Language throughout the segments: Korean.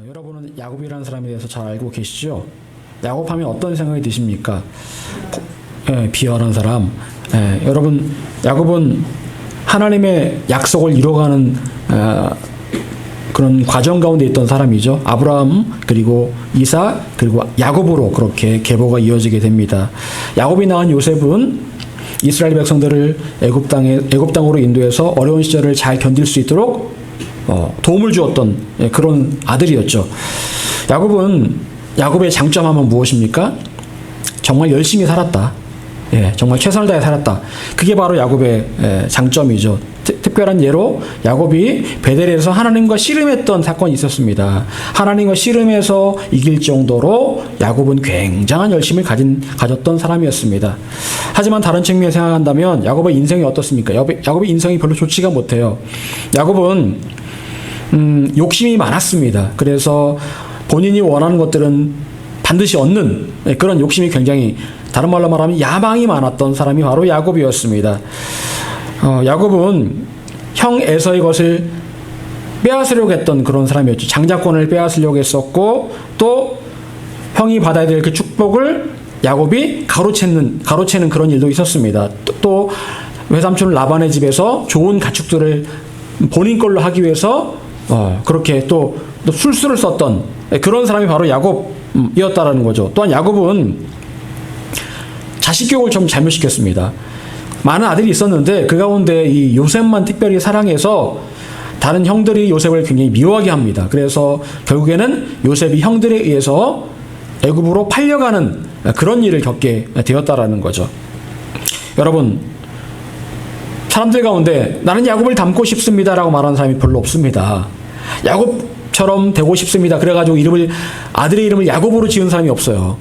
여러분은 야곱이라는 사람에 대해서 잘 알고 계시죠? 야곱하면 어떤 생각이 드십니까? 비열한 사람. 여러분, 야곱은 하나님의 약속을 이뤄가는 그런 과정 가운데 있던 사람이죠. 아브라함, 그리고 이삭, 그리고 야곱으로 그렇게 계보가 이어지게 됩니다. 야곱이 낳은 요셉은 이스라엘 백성들을 애굽 땅으로 인도해서 어려운 시절을 잘 견딜 수 있도록 도움을 주었던 그런 아들이었죠. 야곱의 장점하면 무엇입니까? 정말 열심히 살았다. 정말 최선을 다해 살았다. 그게 바로 야곱의 장점이죠. 특별한 예로 야곱이 베델에서 하나님과 씨름했던 사건이 있었습니다. 하나님과 씨름해서 이길 정도로 야곱은 굉장한 열심을 가졌던 사람이었습니다. 하지만 다른 측면에서 생각한다면 야곱의 인생이 어떻습니까? 야곱의 인생이 별로 좋지가 못해요. 야곱은 욕심이 많았습니다. 그래서 본인이 원하는 것들은 반드시 얻는 그런 욕심이 굉장히, 다른 말로 말하면 야망이 많았던 사람이 바로 야곱이었습니다. 야곱은 형 에서의 것을 빼앗으려고 했던 그런 사람이었죠. 장자권을 빼앗으려고 했었고, 또 형이 받아야 될 그 축복을 야곱이 가로채는 그런 일도 있었습니다. 또 외삼촌 라반의 집에서 좋은 가축들을 본인 걸로 하기 위해서 그렇게 또 술수를 썼던 그런 사람이 바로 야곱이었다라는 거죠. 또한 야곱은 자식 교육을 좀 잘못시켰습니다. 많은 아들이 있었는데 그 가운데 이 요셉만 특별히 사랑해서 다른 형들이 요셉을 굉장히 미워하게 합니다. 그래서 결국에는 요셉이 형들에 의해서 애굽으로 팔려가는 그런 일을 겪게 되었다라는 거죠. 여러분, 사람들 가운데 나는 야곱을 닮고 싶습니다라고 말하는 사람이 별로 없습니다. 야곱처럼 되고 싶습니다. 그래가지고 아들의 이름을 야곱으로 지은 사람이 없어요.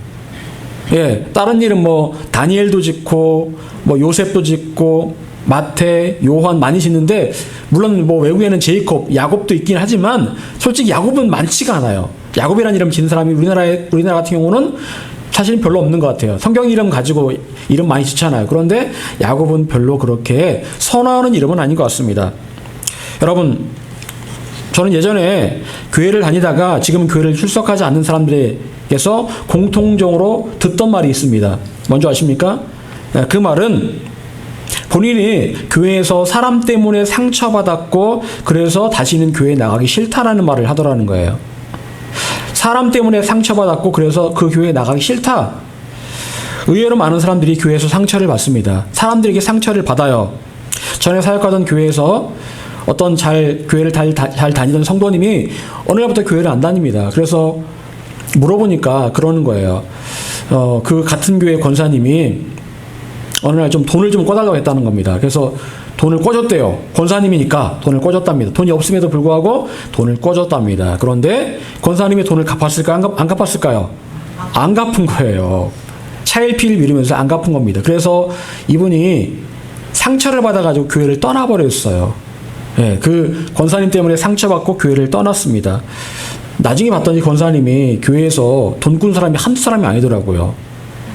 다른 이름 다니엘도 짓고 요셉도 짓고 마태, 요한 많이 짓는데, 물론 외국에는 제이콥, 야곱도 있긴 하지만 솔직히 야곱은 많지가 않아요. 야곱이라는 이름 짓는 사람이 우리나라 같은 경우는 사실 별로 없는 것 같아요. 성경 이름 가지고 이름 많이 짓잖아요. 그런데 야곱은 별로 그렇게 선호하는 이름은 아닌 것 같습니다. 여러분, 저는 예전에 교회를 다니다가 지금 교회를 출석하지 않는 사람들에게서 공통적으로 듣던 말이 있습니다. 뭔지 아십니까? 그 말은 본인이 교회에서 사람 때문에 상처받았고 그래서 다시는 교회에 나가기 싫다라는 말을 하더라는 거예요. 사람 때문에 상처받았고 그래서 그 교회에 나가기 싫다. 의외로 많은 사람들이 교회에서 상처를 받습니다. 사람들에게 상처를 받아요. 전에 사역하던 교회에서 어떤 교회를 잘 다니던 성도님이 어느 날부터 교회를 안 다닙니다. 그래서 물어보니까 그러는 거예요. 그 같은 교회 권사님이 어느 날 좀 돈을 좀 꿔달라고 했다는 겁니다. 그래서 돈을 꿔줬대요. 권사님이니까 돈을 꿔줬답니다. 돈이 없음에도 불구하고 돈을 꿔줬답니다. 그런데 권사님이 돈을 갚았을까요? 안 갚았을까요? 안 갚은 거예요. 차일피일 미루면서 안 갚은 겁니다. 그래서 이분이 상처를 받아가지고 교회를 떠나버렸어요. 그 권사님 때문에 상처받고 교회를 떠났습니다. 나중에 봤더니 권사님이 교회에서 돈 꾼 사람이 한두 사람이 아니더라고요.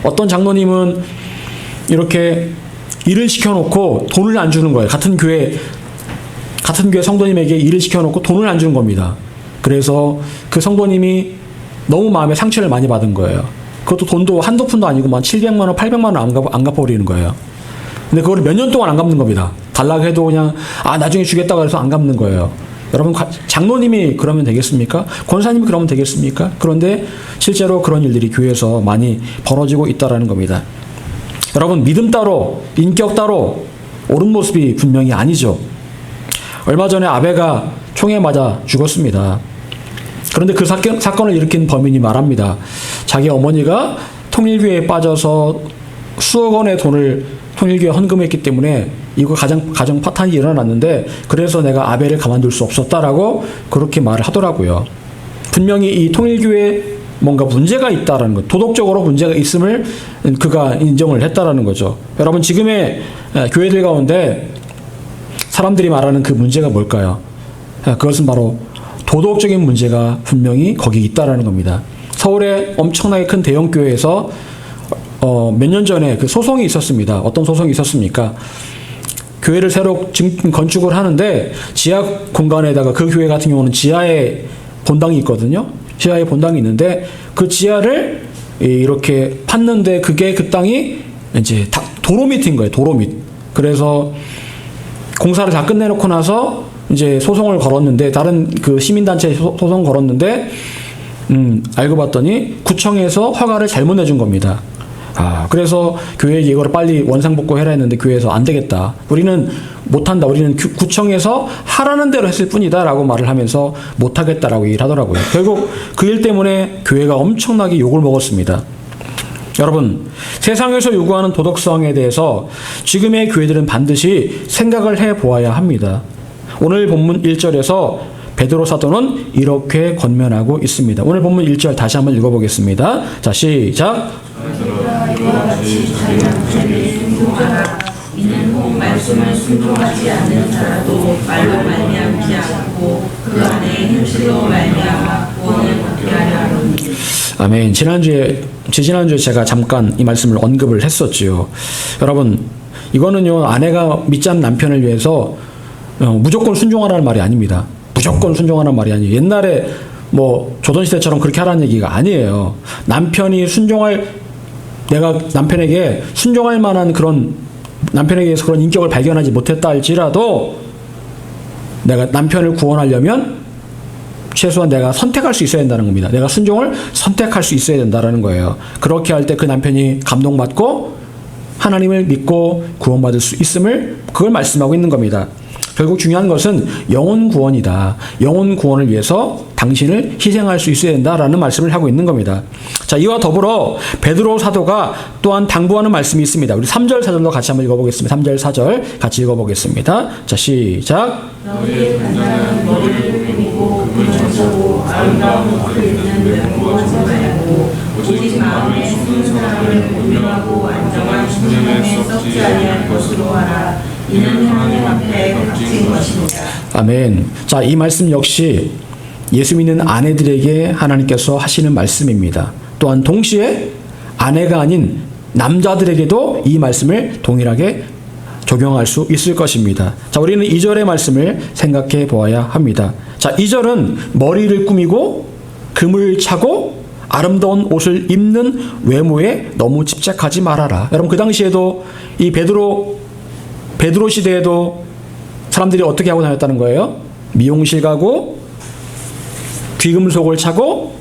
어떤 장로님은 이렇게 일을 시켜놓고 돈을 안 주는 거예요. 같은 교회 성도님에게 일을 시켜놓고 돈을 안 주는 겁니다. 그래서 그 성도님이 너무 마음에 상처를 많이 받은 거예요. 그것도 돈도 한두 푼도 아니고 700만 원, 800만 원 안 갚아버리는 거예요. 근데 그걸 몇 년 동안 안 갚는 겁니다. 달라고 해도 그냥 나중에 주겠다고 해서 안 갚는 거예요. 여러분, 장로님이 그러면 되겠습니까? 권사님이 그러면 되겠습니까? 그런데 실제로 그런 일들이 교회에서 많이 벌어지고 있다는 겁니다. 여러분, 믿음 따로 인격 따로 옳은 모습이 분명히 아니죠. 얼마 전에 아베가 총에 맞아 죽었습니다. 그런데 그 사건을 일으킨 범인이 말합니다. 자기 어머니가 통일교회에 빠져서 수억 원의 돈을 통일교회에 헌금했기 때문에 이거 가정 파탄이 일어났는데 그래서 내가 아베를 가만둘 수 없었다라고 그렇게 말을 하더라고요. 분명히 이 통일교회에 뭔가 문제가 있다라는 것, 도덕적으로 문제가 있음을 그가 인정을 했다라는 거죠. 여러분, 지금의 교회들 가운데 사람들이 말하는 그 문제가 뭘까요? 그것은 바로 도덕적인 문제가 분명히 거기 있다라는 겁니다. 서울의 엄청나게 큰 대형 교회에서 몇 년 전에 그 소송이 있었습니다. 어떤 소송이 있었습니까? 교회를 새로 건축을 하는데 지하 공간에다가, 그 교회 같은 경우는 지하에 본당이 있거든요. 지하에 본당이 있는데 그 지하를 이렇게 팠는데 그게 그 땅이 이제 도로 밑인 거예요. 도로 밑. 그래서 공사를 다 끝내놓고 나서 이제 소송을 걸었는데 다른 그 시민단체에 소송 걸었는데 알고 봤더니 구청에서 허가를 잘못 내준 겁니다. 그래서 교회에게 이거를 빨리 원상복구해라 했는데 교회에서 안 되겠다. 우리는 못한다. 우리는 구청에서 하라는 대로 했을 뿐이다. 라고 말을 하면서 못하겠다라고 얘기를 하더라고요. 결국 그 일 때문에 교회가 엄청나게 욕을 먹었습니다. 여러분, 세상에서 요구하는 도덕성에 대해서 지금의 교회들은 반드시 생각을 해보아야 합니다. 오늘 본문 1절에서 베드로 사도는 이렇게 권면하고 있습니다. 오늘 본문 1절 다시 한번 읽어보겠습니다. 자, 시작. 이는 혹 말씀을 순종하지 않는 자라도 말로 말미암지 않고 그 안에 행실로 말미암아 구원을 받게 하려 하노니. 아멘. 지난주에 제가 잠깐 이 말씀을 언급을 했었지요. 여러분, 이거는요, 아내가 믿지 않는 남편을 위해서 무조건 순종하라는 말이 아닙니다. 무조건 순종하라는 말이 아니에요. 옛날에 뭐 조선시대처럼 그렇게 하라는 얘기가 아니에요. 내가 남편에게 순종할 만한 남편에게서 그런 인격을 발견하지 못했다 할지라도 내가 남편을 구원하려면 최소한 내가 선택할 수 있어야 된다는 겁니다. 내가 순종을 선택할 수 있어야 된다는 거예요. 그렇게 할 때 그 남편이 감동받고 하나님을 믿고 구원받을 수 있음을 그걸 말씀하고 있는 겁니다. 결국 중요한 것은 영혼 구원이다. 영혼 구원을 위해서 당신을 희생할 수 있어야 된다라는 말씀을 하고 있는 겁니다. 자, 이와 더불어 베드로 사도가 또한 당부하는 말씀이 있습니다. 우리 3절 4절도 같이 한번 읽어보겠습니다. 3절 4절 같이 읽어보겠습니다. 자, 시작. 너희의 간장은 머리를 꾸미고 금을 쳐고 아름다운 옷을 입는 외모하지 말고 오직 마음에 숨는 사람을 운명하고 안정한 심령에 썩지 아니할 것으로 하라. 이는 하나님 앞에 값진 것입니다. 아멘. 자, 이 말씀 역시 예수 믿는 아내들에게 하나님께서 하시는 말씀입니다. 또한 동시에 아내가 아닌 남자들에게도 이 말씀을 동일하게 적용할 수 있을 것입니다. 자, 우리는 2절의 말씀을 생각해 보아야 합니다. 자, 2절은 머리를 꾸미고 금을 차고 아름다운 옷을 입는 외모에 너무 집착하지 말아라. 여러분, 그 당시에도 이 베드로 시대에도 사람들이 어떻게 하고 다녔다는 거예요? 미용실 가고 귀금속을 차고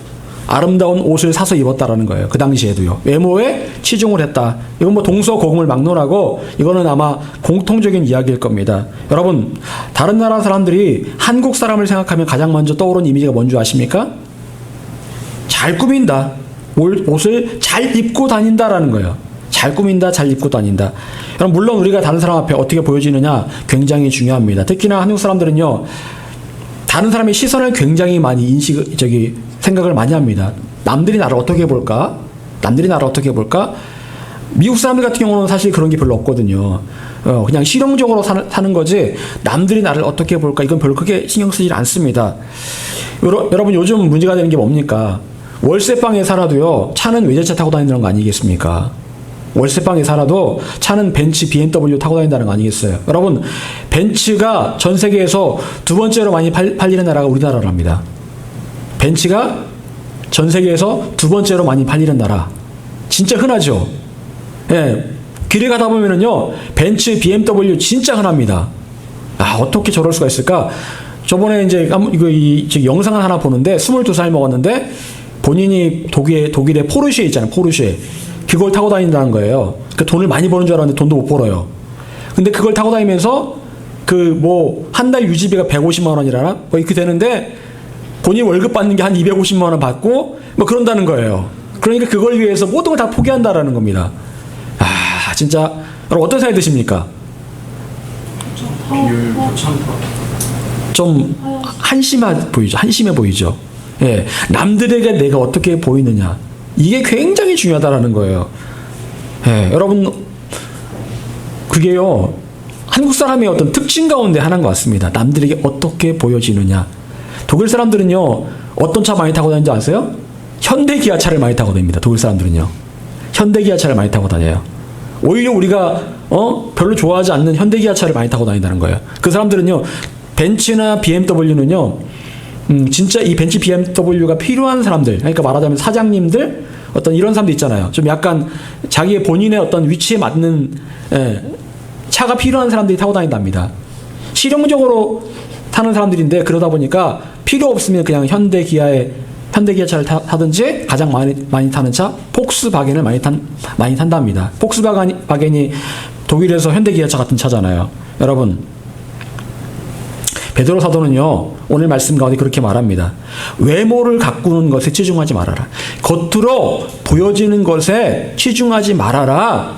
아름다운 옷을 사서 입었다라는 거예요. 그 당시에도요. 외모에 치중을 했다. 이건 뭐 동서고금을 막론하고 이거는 아마 공통적인 이야기일 겁니다. 여러분, 다른 나라 사람들이 한국 사람을 생각하면 가장 먼저 떠오르는 이미지가 뭔지 아십니까? 잘 꾸민다. 옷을 잘 입고 다닌다라는 거예요. 잘 꾸민다, 잘 입고 다닌다. 여러분, 물론 우리가 다른 사람 앞에 어떻게 보여지느냐 굉장히 중요합니다. 특히나 한국 사람들은요, 다른 사람의 시선을 굉장히 많이 생각을 많이 합니다. 남들이 나를 어떻게 볼까? 미국 사람들 같은 경우는 사실 그런 게 별로 없거든요. 그냥 실용적으로 사는 거지, 남들이 나를 어떻게 볼까? 이건 별로 크게 신경 쓰지 않습니다. 여러분, 요즘 문제가 되는 게 뭡니까? 월세방에 살아도요, 차는 외제차 타고 다니는 거 아니겠습니까? 월세방에 살아도 차는 벤츠, BMW 타고 다닌다는 거 아니겠어요? 여러분, 벤츠가 전 세계에서 두 번째로 많이 팔리는 나라가 우리나라랍니다. 벤츠가 전 세계에서 두 번째로 많이 팔리는 나라. 진짜 흔하죠? 예. 길에 가다 보면은요, 벤츠, BMW 진짜 흔합니다. 어떻게 저럴 수가 있을까? 저번에 이제 영상을 하나 보는데 22살 먹었는데 본인이 독일의 포르쉐 있잖아요. 포르쉐. 그걸 타고 다닌다는 거예요. 그 돈을 많이 버는 줄 알았는데 돈도 못 벌어요. 근데 그걸 타고 다니면서 한 달 유지비가 150만 원이라나? 뭐 이렇게 되는데 본인 월급 받는 게 한 250만 원 받고 뭐 그런다는 거예요. 그러니까 그걸 위해서 모든 걸 다 포기한다라는 겁니다. 진짜 여러분, 어떤 생각이 드십니까? 좀 한심해 보이죠. 예, 남들에게 내가 어떻게 보이느냐, 이게 굉장히 중요하다라는 거예요. 예, 여러분, 그게요, 한국 사람의 어떤 특징 가운데 하나인 것 같습니다. 남들에게 어떻게 보여지느냐. 독일 사람들은요, 어떤 차 많이 타고 다니는지 아세요? 현대 기아차를 많이 타고 다닙니다. 독일 사람들은요, 현대 기아차를 많이 타고 다녀요. 오히려 우리가 별로 좋아하지 않는 현대 기아차를 많이 타고 다닌다는 거예요. 그 사람들은요, 벤츠나 BMW는요, 진짜 이 벤츠 BMW가 필요한 사람들, 그러니까 말하자면 사장님들, 어떤 이런 사람들 있잖아요. 좀 약간 자기의 본인의 어떤 위치에 맞는 차가 필요한 사람들이 타고 다닌답니다. 실용적으로 타는 사람들인데 그러다 보니까 필요 없으면 그냥 현대기아차를 타든지 가장 많이 타는 차 폭스바겐을 많이 탄답니다. 폭스바겐이 독일에서 현대기아차 같은 차잖아요. 여러분, 베드로 사도는요, 오늘 말씀 가운데 그렇게 말합니다. 외모를 가꾸는 것에 치중하지 말아라. 겉으로 보여지는 것에 치중하지 말아라.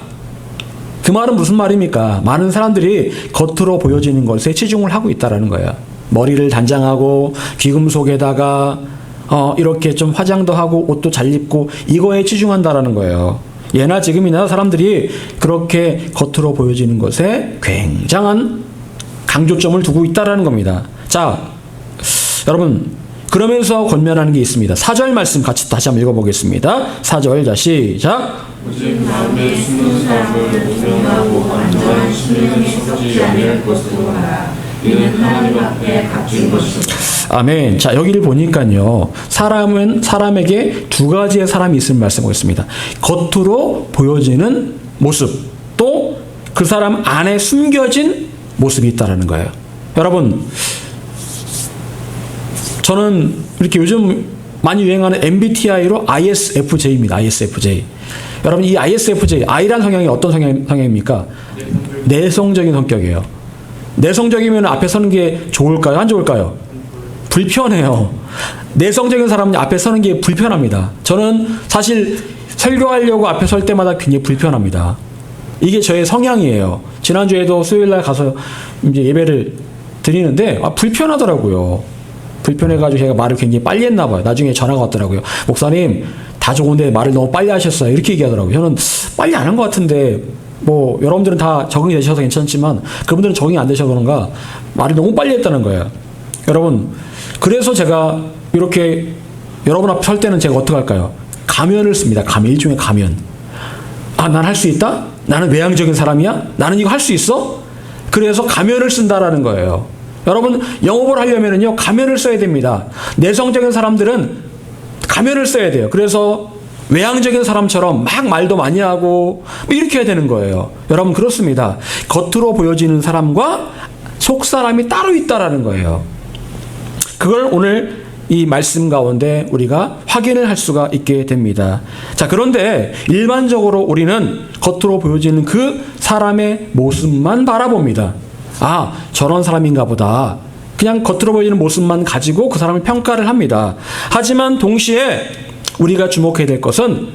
그 말은 무슨 말입니까? 많은 사람들이 겉으로 보여지는 것에 치중을 하고 있다라는 거예요. 머리를 단장하고 귀금속에다가 이렇게 좀 화장도 하고 옷도 잘 입고 이거에 치중한다라는 거예요. 예나 지금이나 사람들이 그렇게 겉으로 보여지는 것에 굉장한 강조점을 두고 있다라는 겁니다. 자, 여러분, 그러면서 권면하는 게 있습니다. 4절 말씀 같이 다시 한번 읽어보겠습니다. 4절, 자, 시작. 오직 마음에 숨는 사람을 우명하고 완전한 신령에 썩지 아니할 것으로 하라. 이는 하나님 앞에 값진 것이다. 아멘. 자, 여기를 보니까요, 사람은 사람에게 두 가지의 사람이 있음을 말씀하고 있습니다. 겉으로 보여지는 모습, 또 그 사람 안에 숨겨진 모습이 있다라는 거예요. 여러분, 저는 이렇게 요즘 많이 유행하는 MBTI로 ISFJ입니다. ISFJ. 여러분, 이 ISFJ, I란 성향이 어떤 성향입니까? 내성적인 성격이에요. 내성적이면 앞에 서는 게 좋을까요? 안 좋을까요? 불편해요. 내성적인 사람은 앞에 서는 게 불편합니다. 저는 사실 설교하려고 앞에 설 때마다 굉장히 불편합니다. 이게 저의 성향이에요. 지난주에도 수요일날 가서 이제 예배를 드리는데 불편하더라고요. 불편해가지고 제가 말을 굉장히 빨리 했나 봐요. 나중에 전화가 왔더라고요. 목사님, 다 좋은데 말을 너무 빨리 하셨어요. 이렇게 얘기하더라고요. 저는 빨리 안 한 것 같은데 뭐 여러분들은 다 적응이 되셔서 괜찮지만 그분들은 적응이 안 되셔서 그런가 말을 너무 빨리 했다는 거예요. 여러분, 그래서 제가 이렇게 여러분 앞에 설 때는 제가 어떻게 할까요? 가면을 씁니다. 가면, 일종의 가면. 아, 난 할 수 있다? 나는 외향적인 사람이야? 나는 이거 할 수 있어? 그래서 가면을 쓴다라는 거예요. 여러분, 영업을 하려면요, 가면을 써야 됩니다. 내성적인 사람들은 가면을 써야 돼요. 그래서 외향적인 사람처럼 막 말도 많이 하고 이렇게 해야 되는 거예요. 여러분, 그렇습니다. 겉으로 보여지는 사람과 속 사람이 따로 있다라는 거예요. 그걸 오늘 이 말씀 가운데 우리가 확인을 할 수가 있게 됩니다. 자, 그런데 일반적으로 우리는 겉으로 보여지는 그 사람의 모습만 바라봅니다. 아, 저런 사람인가 보다. 그냥 겉으로 보여지는 모습만 가지고 그 사람을 평가를 합니다. 하지만 동시에 우리가 주목해야 될 것은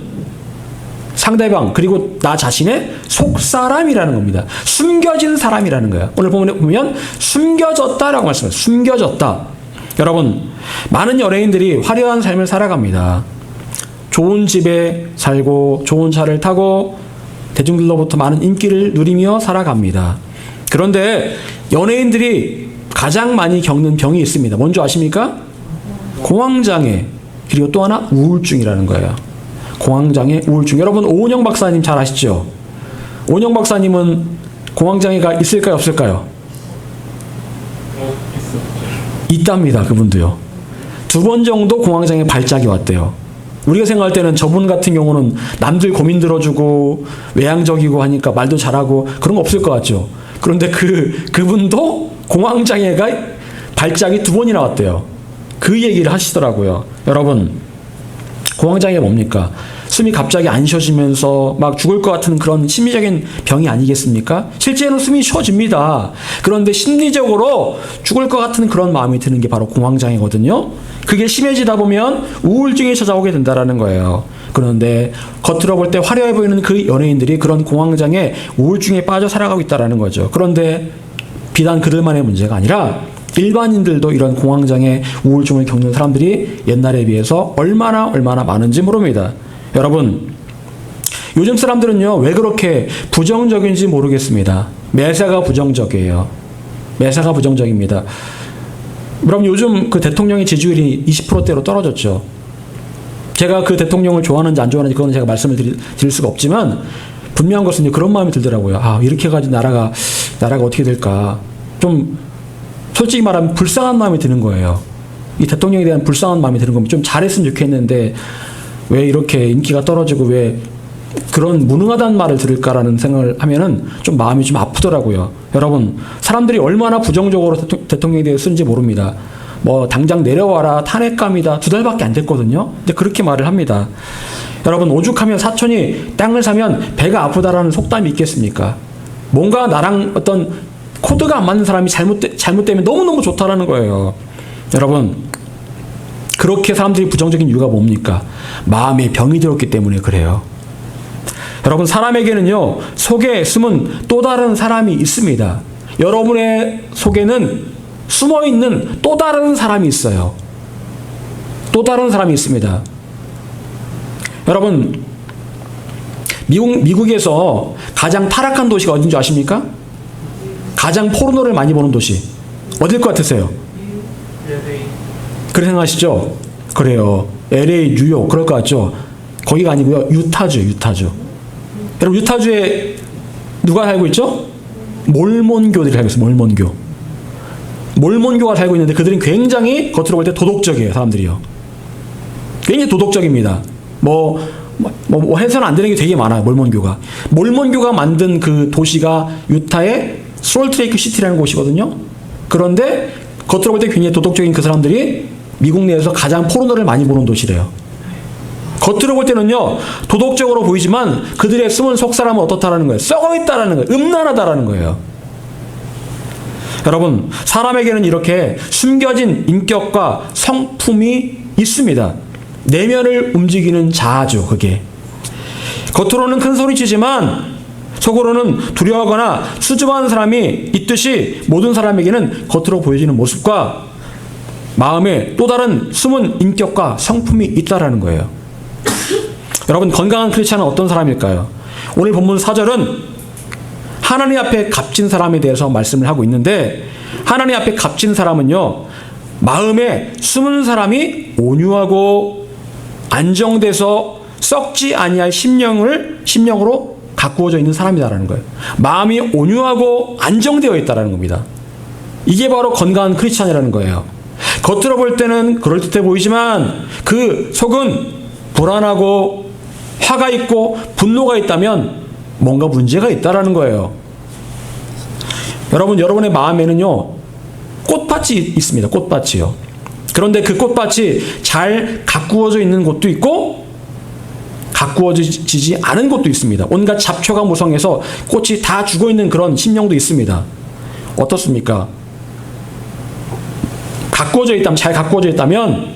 상대방, 그리고 나 자신의 속사람이라는 겁니다. 숨겨진 사람이라는 거예요. 오늘 보면 숨겨졌다라고 말씀해요. 숨겨졌다. 여러분, 많은 연예인들이 화려한 삶을 살아갑니다. 좋은 집에 살고 좋은 차를 타고 대중들로부터 많은 인기를 누리며 살아갑니다. 그런데 연예인들이 가장 많이 겪는 병이 있습니다. 뭔지 아십니까? 공황장애, 그리고 또 하나 우울증이라는 거예요. 공황장애, 우울증. 여러분, 오은영 박사님 잘 아시죠? 오은영 박사님은 공황장애가 있을까요, 없을까요? 있답니다. 그분도요. 2번 정도 공황장애 발작이 왔대요. 우리가 생각할 때는 저분 같은 경우는 남들 고민 들어주고 외향적이고 하니까 말도 잘하고 그런 거 없을 것 같죠. 그런데 그분도 공황장애가 발작이 2번이나 왔대요. 그 얘기를 하시더라고요. 여러분, 공황장애가 뭡니까? 숨이 갑자기 안 쉬어지면서 막 죽을 것 같은 그런 심리적인 병이 아니겠습니까? 실제로는 숨이 쉬어집니다. 그런데 심리적으로 죽을 것 같은 그런 마음이 드는 게 바로 공황장애거든요. 그게 심해지다 보면 우울증이 찾아오게 된다는 거예요. 그런데 겉으로 볼 때 화려해 보이는 그 연예인들이 그런 공황장애, 우울증에 빠져 살아가고 있다는 거죠. 그런데 비단 그들만의 문제가 아니라 일반인들도 이런 공황장애, 우울증을 겪는 사람들이 옛날에 비해서 얼마나 많은지 모릅니다. 여러분, 요즘 사람들은요, 왜 그렇게 부정적인지 모르겠습니다. 매사가 부정적이에요. 매사가 부정적입니다. 여러분, 요즘 그 대통령의 지지율이 20%대로 떨어졌죠. 제가 그 대통령을 좋아하는지 안 좋아하는지 그거는 제가 말씀을 드릴 수가 없지만 분명한 것은 그런 마음이 들더라고요. 아, 이렇게 해가지고 나라가 어떻게 될까. 좀 솔직히 말하면 불쌍한 마음이 드는 거예요. 이 대통령에 대한 불쌍한 마음이 드는 겁니다. 좀 잘했으면 좋겠는데 왜 이렇게 인기가 떨어지고 왜 그런 무능하다는 말을 들을까라는 생각을 하면은 좀 마음이 좀 아프더라고요. 여러분, 사람들이 얼마나 부정적으로 대통령에 대해 쓰는지 모릅니다. 뭐 당장 내려와라, 탄핵감이다, 2달밖에 안 됐거든요. 근데 그렇게 말을 합니다. 여러분, 오죽하면 사촌이 땅을 사면 배가 아프다라는 속담이 있겠습니까? 뭔가 나랑 어떤 코드가 안 맞는 사람이 잘못되면 너무너무 좋다라는 거예요. 여러분, 그렇게 사람들이 부정적인 이유가 뭡니까? 마음에 병이 들었기 때문에 그래요. 여러분, 사람에게는요, 속에 숨은 또 다른 사람이 있습니다. 여러분의 속에는 숨어있는 또 다른 사람이 있어요. 또 다른 사람이 있습니다. 여러분, 미국에서 가장 타락한 도시가 어딘 줄 아십니까? 가장 포르노를 많이 보는 도시. 어딜 것 같으세요? 그렇게 생각하시죠? 그래요. LA, 뉴욕, 그럴 것 같죠? 거기가 아니고요. 유타주. 여러분, 유타주에 누가 살고 있죠? 몰몬교들이 살고 있어요. 몰몬교가 살고 있는데 그들은 굉장히 겉으로 볼 때 도덕적이에요. 사람들이요. 굉장히 도덕적입니다. 해서는 안 되는 게 되게 많아요. 몰몬교가 만든 그 도시가 유타의 솔트레이크 시티라는 곳이거든요. 그런데 겉으로 볼 때 굉장히 도덕적인 그 사람들이 미국 내에서 가장 포르노를 많이 보는 도시래요. 겉으로 볼 때는요, 도덕적으로 보이지만 그들의 숨은 속사람은 어떻다라는 거예요? 썩어있다라는 거예요. 음란하다라는 거예요. 여러분, 사람에게는 이렇게 숨겨진 인격과 성품이 있습니다. 내면을 움직이는 자아죠, 그게. 겉으로는 큰 소리치지만 속으로는 두려워하거나 수줍어하는 사람이 있듯이 모든 사람에게는 겉으로 보여지는 모습과 마음에 또 다른 숨은 인격과 성품이 있다라는 거예요. 여러분, 건강한 크리스찬은 어떤 사람일까요? 오늘 본문 4절은 하나님 앞에 값진 사람에 대해서 말씀을 하고 있는데, 하나님 앞에 값진 사람은요, 마음에 숨은 사람이 온유하고 안정돼서 썩지 아니할 심령으로 가꾸어져 있는 사람이다라는 거예요. 마음이 온유하고 안정되어 있다라는 겁니다. 이게 바로 건강한 크리스찬이라는 거예요. 겉으로 볼 때는 그럴듯해 보이지만 그 속은 불안하고 화가 있고 분노가 있다면 뭔가 문제가 있다라는 거예요. 여러분, 여러분의 마음에는요, 꽃밭이 있습니다. 꽃밭이요. 그런데 그 꽃밭이 잘 가꾸어져 있는 곳도 있고 가꾸어지지 않은 곳도 있습니다. 온갖 잡초가 무성해서 꽃이 다 죽어있는 그런 심령도 있습니다. 어떻습니까? 잘 가꾸어져 있다면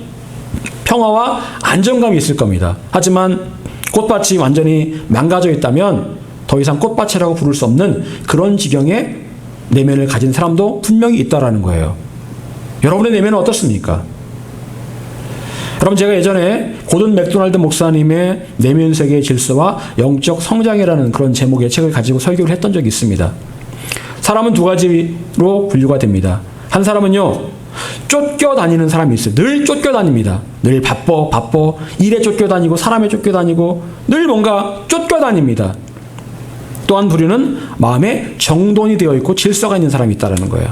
평화와 안정감이 있을 겁니다. 하지만 꽃밭이 완전히 망가져 있다면 더 이상 꽃밭이라고 부를 수 없는 그런 지경의 내면을 가진 사람도 분명히 있다라는 거예요. 여러분의 내면은 어떻습니까? 여러분, 제가 예전에 고든 맥도날드 목사님의 내면 세계의 질서와 영적 성장이라는 그런 제목의 책을 가지고 설교를 했던 적이 있습니다. 사람은 두 가지로 분류가 됩니다. 한 사람은요, 쫓겨다니는 사람이 있어요. 늘 쫓겨다닙니다. 늘 바빠. 일에 쫓겨다니고 사람에 쫓겨다니고 늘 뭔가 쫓겨다닙니다. 또 한 부류는 마음에 정돈이 되어 있고 질서가 있는 사람이 있다는 거예요.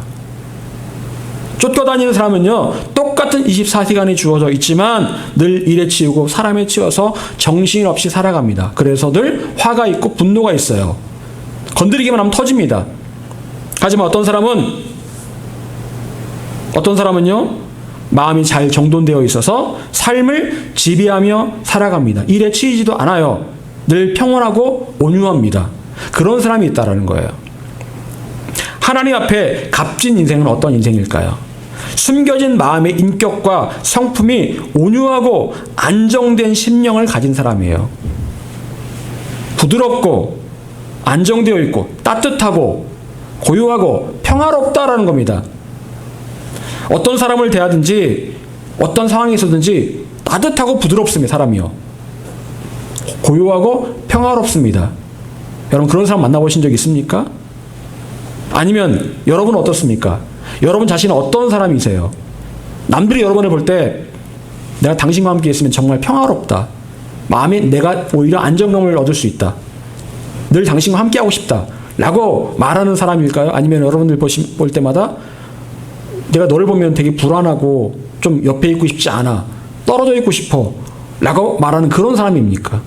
쫓겨다니는 사람은요, 똑같은 24시간이 주어져 있지만 늘 일에 치이고 사람에 치여서 정신없이 살아갑니다. 그래서 늘 화가 있고 분노가 있어요. 건드리기만 하면 터집니다. 하지만 어떤 사람은요, 마음이 잘 정돈되어 있어서 삶을 지배하며 살아갑니다. 일에 치이지도 않아요. 늘 평온하고 온유합니다. 그런 사람이 있다라는 거예요. 하나님 앞에 값진 인생은 어떤 인생일까요? 숨겨진 마음의 인격과 성품이 온유하고 안정된 심령을 가진 사람이에요. 부드럽고 안정되어 있고 따뜻하고 고요하고 평화롭다라는 겁니다. 어떤 사람을 대하든지 어떤 상황에 있었든지 따뜻하고 부드럽습니다. 사람이요. 고요하고 평화롭습니다. 여러분, 그런 사람 만나보신 적 있습니까? 아니면 여러분은 어떻습니까? 여러분 자신은 어떤 사람이세요? 남들이 여러분을 볼 때 내가 당신과 함께 있으면 정말 평화롭다. 마음에 내가 오히려 안정감을 얻을 수 있다. 늘 당신과 함께 하고 싶다. 라고 말하는 사람일까요? 아니면 여러분들 볼 때마다 내가 너를 보면 되게 불안하고 좀 옆에 있고 싶지 않아. 떨어져 있고 싶어. 라고 말하는 그런 사람입니까?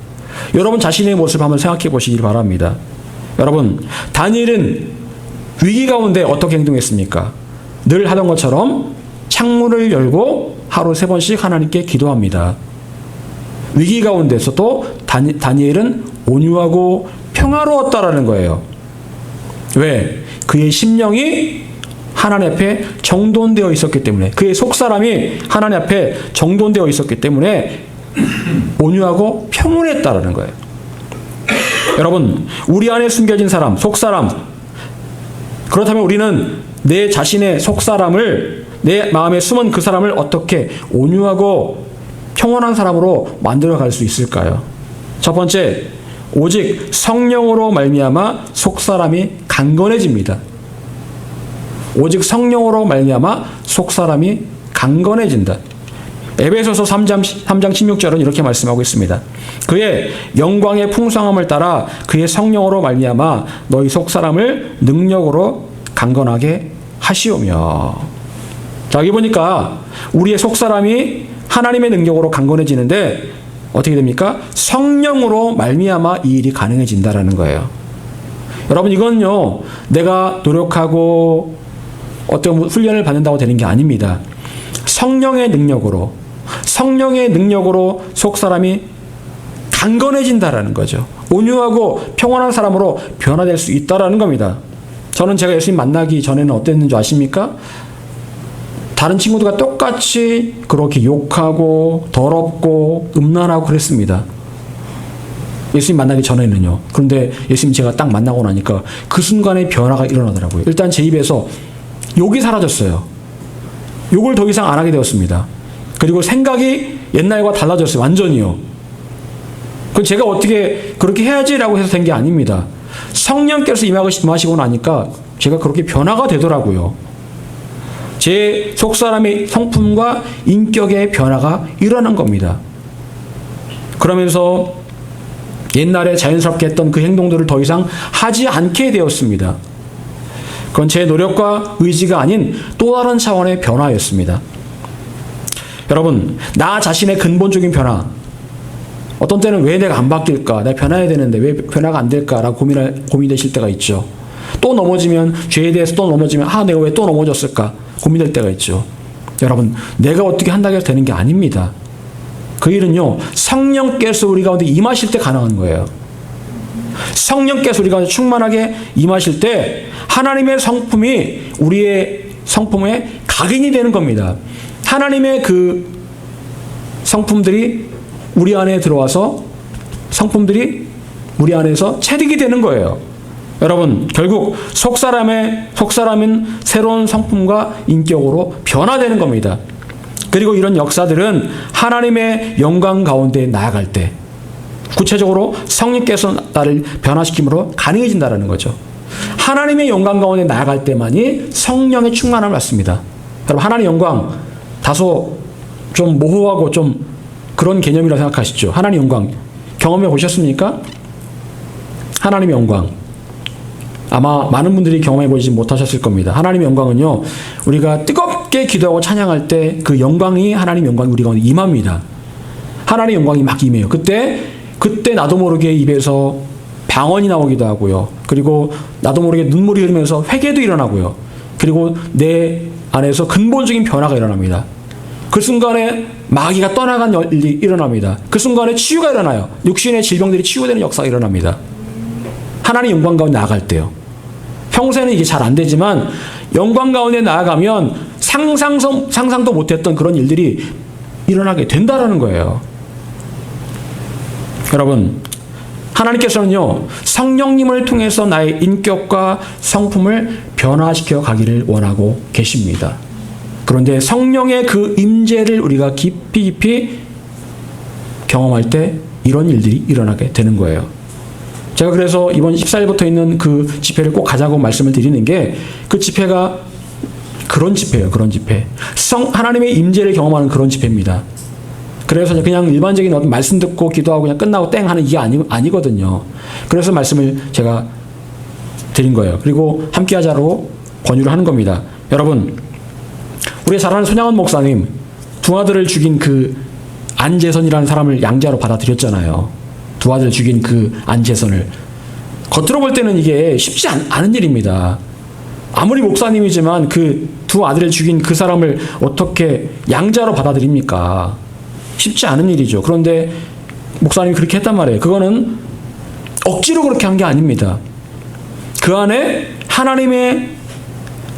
여러분 자신의 모습 한번 생각해 보시길 바랍니다. 여러분, 다니엘은 위기 가운데 어떻게 행동했습니까? 늘 하던 것처럼 창문을 열고 하루 3번씩 하나님께 기도합니다. 위기 가운데서도 다니엘은 온유하고 평화로웠다라는 거예요. 왜? 그의 심령이 하나님 앞에 정돈되어 있었기 때문에, 그의 속사람이 하나님 앞에 정돈되어 있었기 때문에 온유하고 평온했다라는 거예요. 여러분, 우리 안에 숨겨진 사람, 속사람, 그렇다면 우리는 내 자신의 속사람을, 내 마음에 숨은 그 사람을 어떻게 온유하고 평온한 사람으로 만들어갈 수 있을까요? 첫 번째, 오직 성령으로 말미암아 속사람이 강건해집니다. 오직 성령으로 말미암아 속사람이 강건해진다. 에베소서 3장 16절은 이렇게 말씀하고 있습니다. 그의 영광의 풍성함을 따라 그의 성령으로 말미암아 너희 속사람을 능력으로 강건하게 하시오며. 자, 여기 보니까 우리의 속사람이 하나님의 능력으로 강건해지는데 어떻게 됩니까? 성령으로 말미암아 이 일이 가능해진다라는 거예요. 여러분, 이건요, 내가 노력하고 어떤 훈련을 받는다고 되는 게 아닙니다. 성령의 능력으로 속사람이 강건해진다라는 거죠. 온유하고 평온한 사람으로 변화될 수 있다라는 겁니다. 저는 제가 예수님 만나기 전에는 어땠는지 아십니까? 다른 친구들과 똑같이 그렇게 욕하고 더럽고 음란하고 그랬습니다. 예수님 만나기 전에는요. 그런데 예수님 제가 딱 만나고 나니까 그 순간에 변화가 일어나더라고요. 일단 제 입에서 욕이 사라졌어요. 욕을 더 이상 안 하게 되었습니다. 그리고 생각이 옛날과 달라졌어요. 완전히요. 그 제가 어떻게 그렇게 해야지라고 해서 된 게 아닙니다. 성령께서 임하시고 나니까 제가 그렇게 변화가 되더라고요. 제 속사람의 성품과 인격의 변화가 일어난 겁니다. 그러면서 옛날에 자연스럽게 했던 그 행동들을 더 이상 하지 않게 되었습니다. 그건 제 노력과 의지가 아닌 또 다른 차원의 변화였습니다. 여러분, 나 자신의 근본적인 변화, 어떤 때는 왜 내가 안 바뀔까? 내가 변화해야 되는데 왜 변화가 안 될까라고 고민되실 때가 있죠. 또 넘어지면, 죄에 대해서 또 넘어지면, 내가 왜 또 넘어졌을까? 고민될 때가 있죠. 여러분, 내가 어떻게 한다고 해서 되는 게 아닙니다. 그 일은요, 성령께서 우리 가운데 임하실 때 가능한 거예요. 성령께서 우리 가운데 충만하게 임하실 때 하나님의 성품이 우리의 성품에 각인이 되는 겁니다. 하나님의 그 성품들이 우리 안에 들어와서 성품들이 우리 안에서 체득이 되는 거예요. 여러분, 결국 속사람은 새로운 성품과 인격으로 변화되는 겁니다. 그리고 이런 역사들은 하나님의 영광 가운데 나아갈 때 구체적으로 성령께서 나를 변화시킴으로 가능해진다는 거죠. 하나님의 영광 가운데 나아갈 때만이 성령의 충만함을 받습니다. 여러분, 하나님의 영광 다소 좀 모호하고 좀 그런 개념이라고 생각하시죠? 하나님의 영광 경험해 보셨습니까? 하나님의 영광 아마 많은 분들이 경험해 보지 못하셨을 겁니다. 하나님의 영광은요, 우리가 뜨겁게 기도하고 찬양할 때 그 영광이, 하나님의 영광이 우리 가운데 임합니다. 하나님의 영광이 막 임해요. 그때 나도 모르게 입에서 방언이 나오기도 하고요. 그리고 나도 모르게 눈물이 흐르면서 회개도 일어나고요. 그리고 내 안에서 근본적인 변화가 일어납니다. 그 순간에 마귀가 떠나간 일이 일어납니다. 그 순간에 치유가 일어나요. 육신의 질병들이 치유되는 역사가 일어납니다. 하나님의 영광 가운데 나아갈 때요. 평소에는 이게 잘 안 되지만 영광 가운데 나아가면 상상도 못했던 그런 일들이 일어나게 된다라는 거예요. 여러분, 하나님께서는요, 성령님을 통해서 나의 인격과 성품을 변화시켜 가기를 원하고 계십니다. 그런데 성령의 그 임재를 우리가 깊이 경험할 때 이런 일들이 일어나게 되는 거예요. 제가 그래서 이번 14일부터 있는 그 집회를 꼭 가자고 말씀을 드리는 게, 그 집회가 그런 집회예요. 그런 집회. 하나님의 임재를 경험하는 그런 집회입니다. 그래서 그냥 일반적인 어떤 말씀 듣고 기도하고 그냥 끝나고 땡 하는 이게 아니거든요. 그래서 말씀을 제가 드린 거예요. 그리고 함께 하자고 권유를 하는 겁니다. 여러분, 우리 잘 아는 손양원 목사님, 두 아들을 죽인 그 안제선이라는 사람을 양자로 받아들였잖아요. 두 아들 죽인 그 안제선을. 겉으로 볼 때는 이게 쉽지 않은 일입니다. 아무리 목사님이지만 그 두 아들을 죽인 그 사람을 어떻게 양자로 받아들입니까? 쉽지 않은 일이죠. 그런데 목사님이 그렇게 했단 말이에요. 그거는 억지로 그렇게 한 게 아닙니다. 그 안에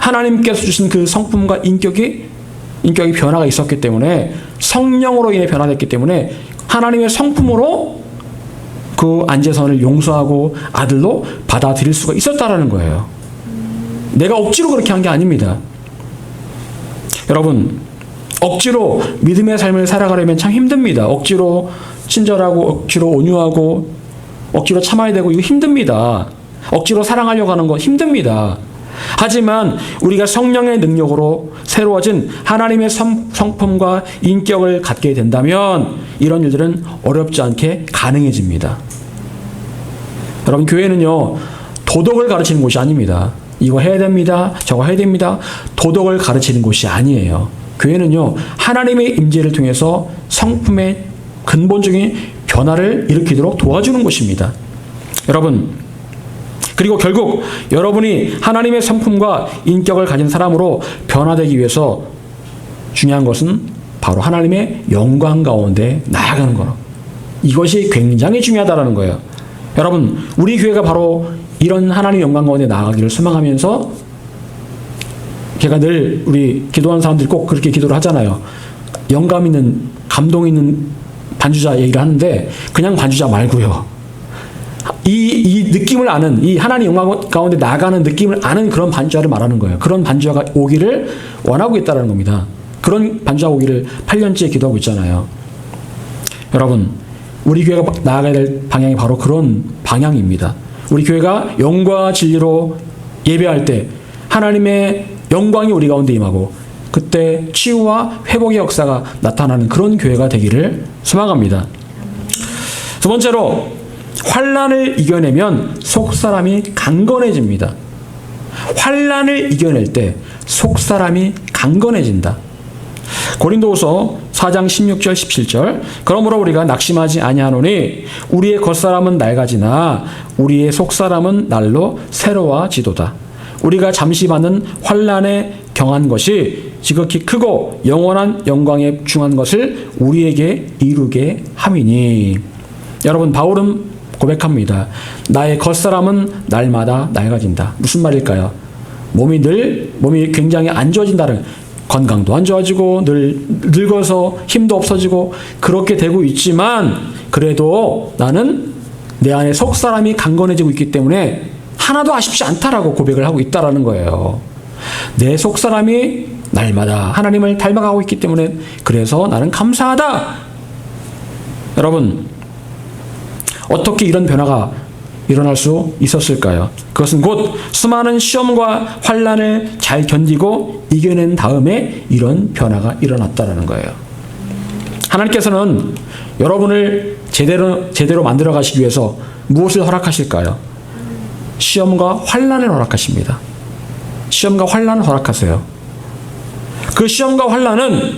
하나님께서 주신 그 성품과 인격이 변화가 있었기 때문에, 성령으로 인해 변화됐기 때문에 하나님의 성품으로 그 안제선을 용서하고 아들로 받아들일 수가 있었다라는 거예요. 내가 억지로 그렇게 한 게 아닙니다. 여러분, 억지로 믿음의 삶을 살아가려면 참 힘듭니다. 억지로 친절하고 억지로 온유하고 억지로 참아야 되고 이거 힘듭니다. 억지로 사랑하려고 하는 거 힘듭니다. 하지만 우리가 성령의 능력으로 새로워진 하나님의 성품과 인격을 갖게 된다면 이런 일들은 어렵지 않게 가능해집니다. 여러분, 교회는요, 도덕을 가르치는 곳이 아닙니다. 이거 해야 됩니다. 저거 해야 됩니다. 도덕을 가르치는 곳이 아니에요. 교회는요, 하나님의 임재를 통해서 성품의 근본적인 변화를 일으키도록 도와주는 곳입니다. 여러분, 그리고 결국 여러분이 하나님의 성품과 인격을 가진 사람으로 변화되기 위해서 중요한 것은 바로 하나님의 영광 가운데 나아가는 것. 이것이 굉장히 중요하다는 거예요. 여러분, 우리 교회가 바로 이런 하나님의 영광 가운데 나아가기를 소망하면서, 제가 늘 우리 기도하는 사람들이 꼭 그렇게 기도를 하잖아요. 영감 있는, 감동 있는 반주자 얘기를 하는데, 그냥 반주자 말고요. 이 느낌을 아는, 이 하나님 영광 가운데 나가는 느낌을 아는 그런 반주자를 말하는 거예요. 그런 반주자가 오기를 원하고 있다는 겁니다. 그런 반주자가 오기를 8년째 기도하고 있잖아요. 여러분, 우리 교회가 나아가야 될 방향이 바로 그런 방향입니다. 우리 교회가 영과 진리로 예배할 때 하나님의 영광이 우리 가운데 임하고, 그때 치유와 회복의 역사가 나타나는 그런 교회가 되기를 소망합니다. 두 번째로, 환난을 이겨내면 속사람이 강건해집니다. 환난을 이겨낼 때 속사람이 강건해진다. 고린도후서 4장 16절 17절, 그러므로 우리가 낙심하지 아니하노니 우리의 겉사람은 낡아지나 우리의 속사람은 날로 새로워지도다. 우리가 잠시 받는 환난에 경한 것이 지극히 크고 영원한 영광에 중한 것을 우리에게 이루게 함이니. 여러분, 바울은 고백합니다. 나의 겉사람은 날마다 낡아진다. 무슨 말일까요? 몸이 굉장히 안 좋아진다는, 건강도 안 좋아지고 늙어서 힘도 없어지고 그렇게 되고 있지만, 그래도 나는 내 안에 속사람이 강건해지고 있기 때문에 하나도 아쉽지 않다라고 고백을 하고 있다라는 거예요. 내 속사람이 날마다 하나님을 닮아가고 있기 때문에, 그래서 나는 감사하다. 여러분, 어떻게 이런 변화가 일어날 수 있었을까요? 그것은 곧 수많은 시험과 환난을 잘 견디고 이겨낸 다음에 이런 변화가 일어났다라는 거예요. 하나님께서는 여러분을 제대로 만들어 가시기 위해서 무엇을 허락하실까요? 시험과 환난을 허락하십니다. 시험과 환난을 허락하세요. 그 시험과 환난은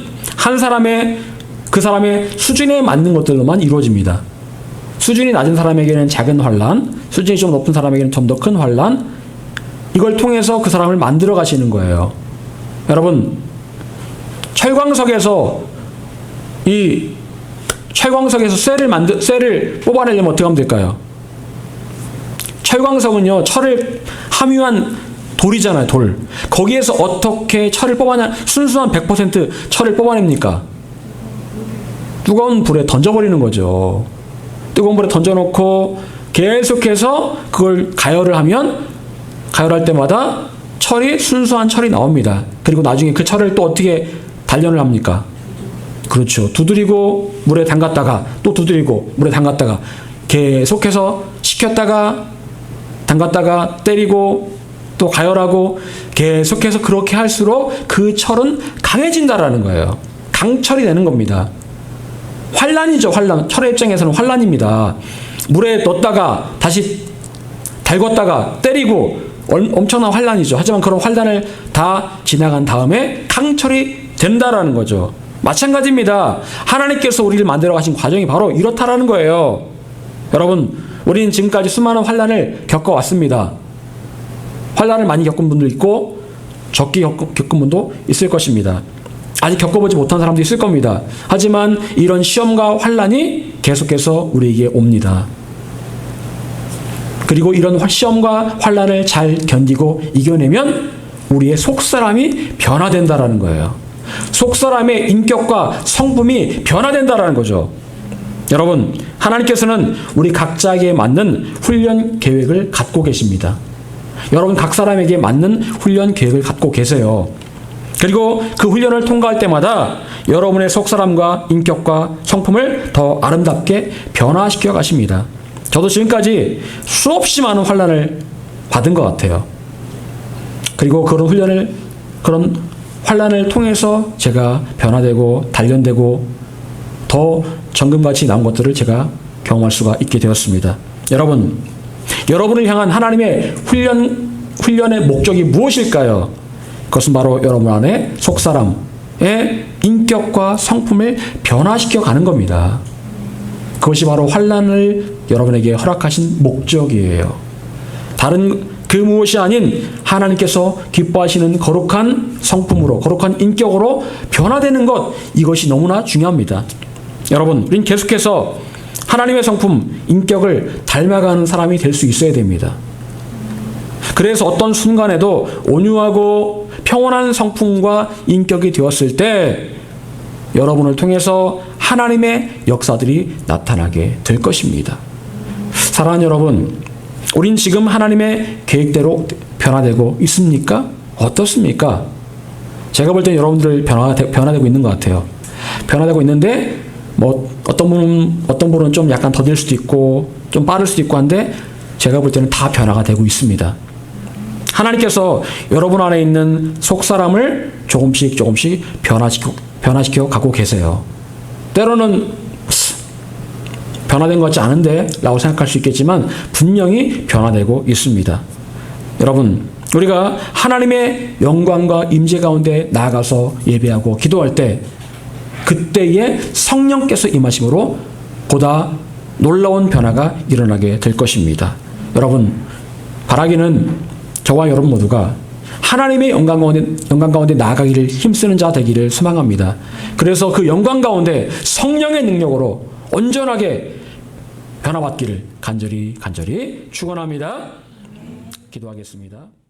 그 사람의 수준에 맞는 것들로만 이루어집니다. 수준이 낮은 사람에게는 작은 환난, 수준이 좀 높은 사람에게는 좀 더 큰 환난, 이걸 통해서 그 사람을 만들어 가시는 거예요. 여러분, 철광석에서 쇠를 뽑아내려면 어떻게 하면 될까요? 철광석은요, 철을 함유한 돌이잖아요, 돌. 거기에서 어떻게 철을 순수한 100% 철을 뽑아냅니까? 뜨거운 불에 던져버리는 거죠. 뜨거운 불에 던져놓고 계속해서 그걸 가열할 때마다 순수한 철이 나옵니다. 그리고 나중에 그 철을 또 어떻게 단련을 합니까? 그렇죠. 두드리고 물에 담갔다가 또 두드리고 물에 담갔다가 계속해서 식혔다가 담갔다가 때리고 또 가열하고 계속해서 그렇게 할수록 그 철은 강해진다라는 거예요. 강철이 되는 겁니다. 환난이죠, 환난. 철의 입장에서는 환난입니다. 물에 넣었다가 다시 달궜다가 때리고 엄청난 환난이죠. 하지만 그런 환난을 다 지나간 다음에 강철이 된다라는 거죠. 마찬가지입니다. 하나님께서 우리를 만들어 가신 과정이 바로 이렇다라는 거예요. 여러분, 우리는 지금까지 수많은 환난을 겪어왔습니다. 환난을 많이 겪은 분도 있고 적게 겪은 분도 있을 것입니다. 아직 겪어보지 못한 사람도 있을 겁니다. 하지만 이런 시험과 환난이 계속해서 우리에게 옵니다. 그리고 이런 시험과 환난을 잘 견디고 이겨내면 우리의 속사람이 변화된다라는 거예요. 속사람의 인격과 성품이 변화된다라는 거죠. 여러분, 하나님께서는 우리 각자에게 맞는 훈련 계획을 갖고 계십니다. 여러분 각 사람에게 맞는 훈련 계획을 갖고 계세요. 그리고 그 훈련을 통과할 때마다 여러분의 속사람과 인격과 성품을 더 아름답게 변화시켜 가십니다. 저도 지금까지 수없이 많은 환난을 받은 것 같아요. 그리고 그런 환난을 통해서 제가 변화되고 단련되고 더 정금같이 나온 것들을 제가 경험할 수가 있게 되었습니다. 여러분을 향한 하나님의 훈련의 목적이 무엇일까요? 그것은 바로 여러분 안에 속사람의 인격과 성품을 변화시켜 가는 겁니다. 그것이 바로 환난을 여러분에게 허락하신 목적이에요. 다른 그 무엇이 아닌 하나님께서 기뻐하시는 거룩한 성품으로, 거룩한 인격으로 변화되는 것, 이것이 너무나 중요합니다. 여러분, 우리는 계속해서 하나님의 성품, 인격을 닮아가는 사람이 될 수 있어야 됩니다. 그래서 어떤 순간에도 온유하고 평온한 성품과 인격이 되었을 때 여러분을 통해서 하나님의 역사들이 나타나게 될 것입니다. 사랑하는 여러분, 우린 지금 하나님의 계획대로 변화되고 있습니까? 어떻습니까? 제가 볼 때 여러분들 변화되고 있는 것 같아요. 변화되고 있는데 어떤 분은 좀 약간 더딜 수도 있고 좀 빠를 수도 있고 한데 제가 볼 때는 다 변화가 되고 있습니다. 하나님께서 여러분 안에 있는 속사람을 조금씩 변화시켜 가고 계세요. 때로는 변화된 것 같지 않은데 라고 생각할 수 있겠지만 분명히 변화되고 있습니다. 여러분, 우리가 하나님의 영광과 임재 가운데 나아가서 예배하고 기도할 때 그때에 성령께서 임하심으로 보다 놀라운 변화가 일어나게 될 것입니다. 여러분, 바라기는 저와 여러분 모두가 하나님의 영광 가운데 나아가기를 힘쓰는 자 되기를 소망합니다. 그래서 그 영광 가운데 성령의 능력으로 온전하게 변화받기를 간절히 축원합니다. 기도하겠습니다.